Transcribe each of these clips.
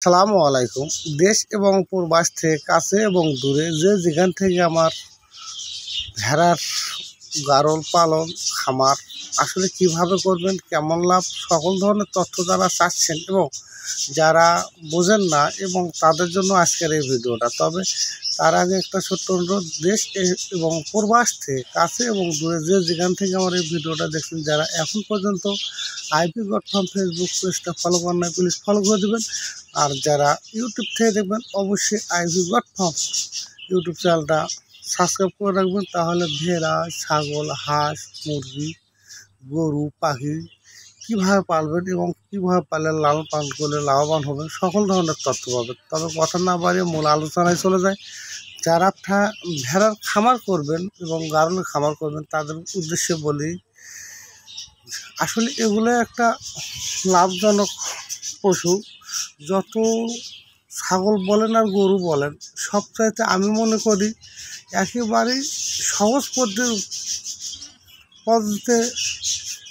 আসসালামু আলাইকুম। দেশ এবং প্রবাস থেকে কাছে এবং দূরে যে যেখান থেকে আমার ভেড়ার গাড়ল পালন খামার আসলে কিভাবে করবেন, কেমন লাভ, সকল ধরনের তথ্য যারা চাচ্ছেন এবং যারা বোঝেন না এবং তাদের জন্য আজকের এই ভিডিওটা। তবে তার আগে একটা ছোট্ট অনুরোধ, দেশ এবং প্রবাস থেকে কাছে এবং দূরে যে যেখান থেকে আমার এই ভিডিওটা দেখছেন, যারা এখন পর্যন্ত আইপি গড ফার্ম ফেসবুক পেজটা ফলো করেন না, প্লিজ ফলো করে দেবেন। আর যারা ইউটিউব থেকে দেখবেন অবশ্যই আইপি গড ফার্ম ইউটিউব চ্যানেলটা সাবস্ক্রাইব করে রাখবেন। তাহলে ভেড়া, ছাগল, হাঁস, মুরগি, গরু, পাখি কীভাবে পালবেন এবং কীভাবে পাললে লালন পালন করলে লাভবান হবেন সকল ধরনের তথ্য পাবেন। তবে কথা না বাড়িয়ে মূল আলোচনায় চলে যায়। যারা ভেড়ার খামার করবেন এবং গাড়লের খামার করবেন তাদের উদ্দেশ্যে বলি, আসলে এগুলো একটা লাভজনক পশু। যত ছাগল বলেন আর গরু বলেন, সবচাইতে আমি মনে করি একেবারেই সহজ পদ্ধতিতে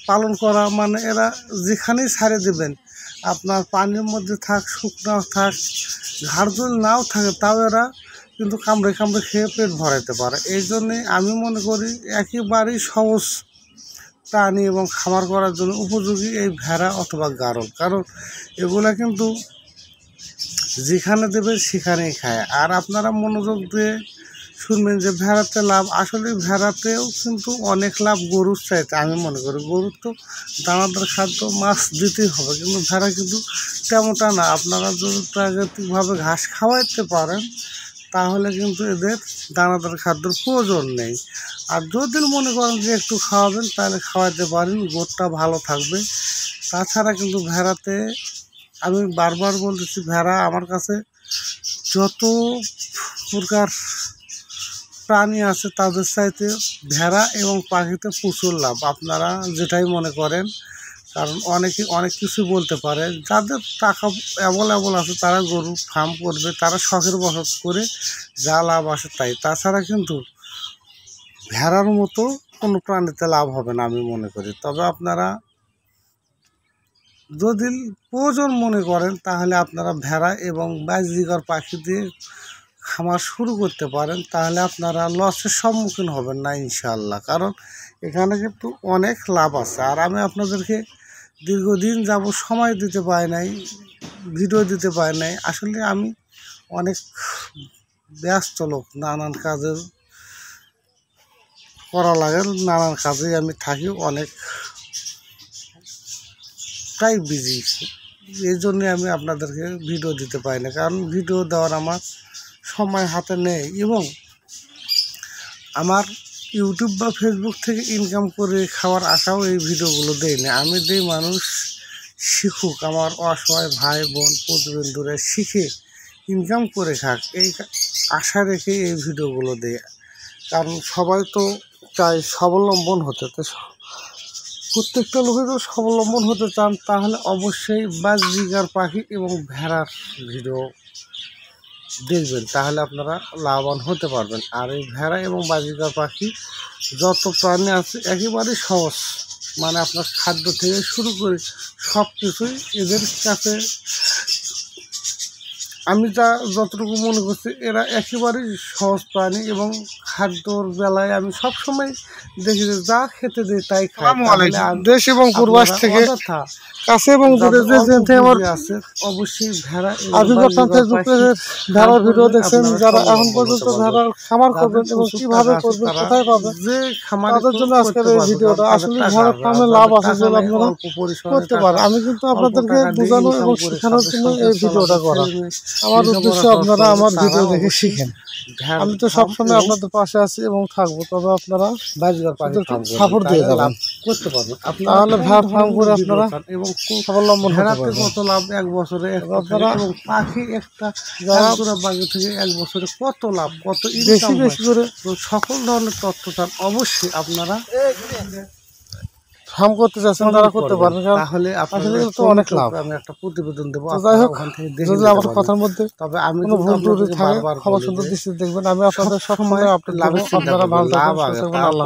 পালন করা, মানে এরা যেখানেই ছাড়ে দেবেন, আপনার পানির মধ্যে থাক, শুকনো থাক, ঘাড়জল নাও থাকে, তাও এরা কিন্তু কামড়ে কামড়ে খেয়ে পেট ভরাইতে পারে। এই জন্যে আমি মনে করি একেবারেই সহজ প্রাণী এবং খামার করার জন্য উপযোগী এই ভেড়া অথবা গাড়ল। কারণ এগুলা কিন্তু যেখানে দেবে সেখানেই খায়। আর আপনারা মনোযোগ দিয়ে শুনবেন যে ভেড়াতে লাভ, আসলে ভেড়াতেও কিন্তু অনেক লাভ গরুর চাইতে আমি মনে করি। গরুর তো দানাদার খাদ্য মাছ দিতেই হবে, কিন্তু ভেড়া কিন্তু তেমনটা না। আপনারা যদি প্রাকৃতিকভাবে ঘাস খাওয়াইতে পারেন তাহলে কিন্তু এদের দানাদার খাদ্যর প্রয়োজন নেই। আর যদি মনে করেন যে একটু খাওয়াবেন তাহলে খাওয়াতে পারেন, গোটটা ভালো থাকবে। তাছাড়া কিন্তু ভেড়াতে আমি বারবার বলতেছি, ভেড়া আমার কাছে যত প্রকার প্রাণী আছে তাদের চাইতে ভেড়া এবং পাখিতে প্রচুর লাভ। আপনারা যেটাই মনে করেন, কারণ অনেকে অনেক কিছু বলতে পারে। যাদের টাকা অ্যাভেলেবল আছে তারা গরু ফার্ম করবে, তারা শখের বসত করে যা লাভ আসে তাই। তাছাড়া কিন্তু ভেড়ার মতো কোনো প্রাণীতে লাভ হবে না আমি মনে করি। তবে আপনারা যদি প্রয়োজন মনে করেন তাহলে আপনারা ভেড়া এবং বাজিকর পাখি দিয়ে খামার শুরু করতে পারেন, তাহলে আপনারা লসের সম্মুখীন হবেন না ইনশাআল্লাহ। কারণ এখানে কিন্তু অনেক লাভ আছে। আর আমি আপনাদেরকে দীর্ঘদিন যাব সময় দিতে পারি নাই, ভিডিও দিতে পারি নাই। আসলে আমি অনেক ব্যস্ত লোক, নানান কাজের করা লাগে, নানান কাজে আমি থাকি, অনেকটাই বিজি। এই জন্যে আমি আপনাদেরকে ভিডিও দিতে পারি না, কারণ ভিডিও দেওয়ার আমার সময় হাতে নেই এবং আমার ইউটিউব বা ফেসবুক থেকে ইনকাম করে খাওয়ার আশাও এই ভিডিওগুলো দেই না। আমি দেই মানুষ শিখুক, আমার অসহায় ভাই বোন প্রতিবন্ধুরা শিখে ইনকাম করে খাক, এই আশা রেখে এই ভিডিওগুলো দেয়। কারণ সবাই তো চায় স্বাবলম্বন হতে, তো প্রত্যেকটা লোকে তো স্বাবলম্বন হতে চান, তাহলে অবশ্যই বাজিকার পাখি এবং ভেড়ার ভিডিও দেখবেন, তাহলে আপনারা লাভবান হতে পারবেন। আর এই ভেড়া এবং বাজিকার পাখি যত প্রাণী আছে একেবারেই সহজ, মানে আপনার খাদ্য থেকে শুরু করে সব কিছুই এদের কাছে আমি যতটুকু মনে করছি এরা একেবারেই সহজ প্রাণী। এবং খাদ্যর বেলায় আমি সবসময় দেখি যে যা খেতে দিই তাই খাই। দেশ এবং প্রবাস থেকে কাছে এবং দূরে যে আমার আছে অবশ্যই ভেড়া ভেড়ার ভিডিও দেখছেন, যারা এখন পর্যন্ত ভেড়ার খামার করবেন এবং কিভাবে করবেন, কোথায় পাবেন, যে খামারের জন্য আজকের এই ভিডিওটা। আসলে ভেড়ার ফার্মে লাভ আছে যে আপনারা করতে পারেন। আমি কিন্তু আপনাদেরকে বোঝানো এবং শেখানোর জন্য এই ভিডিওটা করা। আমার উদ্দেশ্য আপনারা আমার ভিডিও দেখে শিখেন। আমি তো সবসময় আপনাদের পাশে আছি এবং থাকবো। তবে আপনারা সাপোর্ট দিয়ে যাবেন, করতে পারবেন। তাহলে ভেড়া ফার্ম করে আপনারা এবং স্বাবলম্বন ভেড়াতে কত লাভ এক বছরে, আপনারা এবং পাখি একটা পাখি থেকে এক বছরে কত লাভ, কত বেশি বেশি করে সকল ধরনের তথ্য চান, অবশ্যই আপনারা ফার্ম করতে চাচ্ছেন তারা করতে পারেন। তাহলে আপনাদের তো অনেক লাভ। আমি একটা প্রতিবেদন দেবো, যাই হোক যদি আমার কথার মধ্যে তবে আমি কোনো ভুল ত্রুটি থাকে ক্ষমা সুন্দর দৃষ্টিতে দেখবেন। আমি আপনাদের সবসময় আপনার লাভ, আপনারা ভালো থাকবেন, আল্লাহ।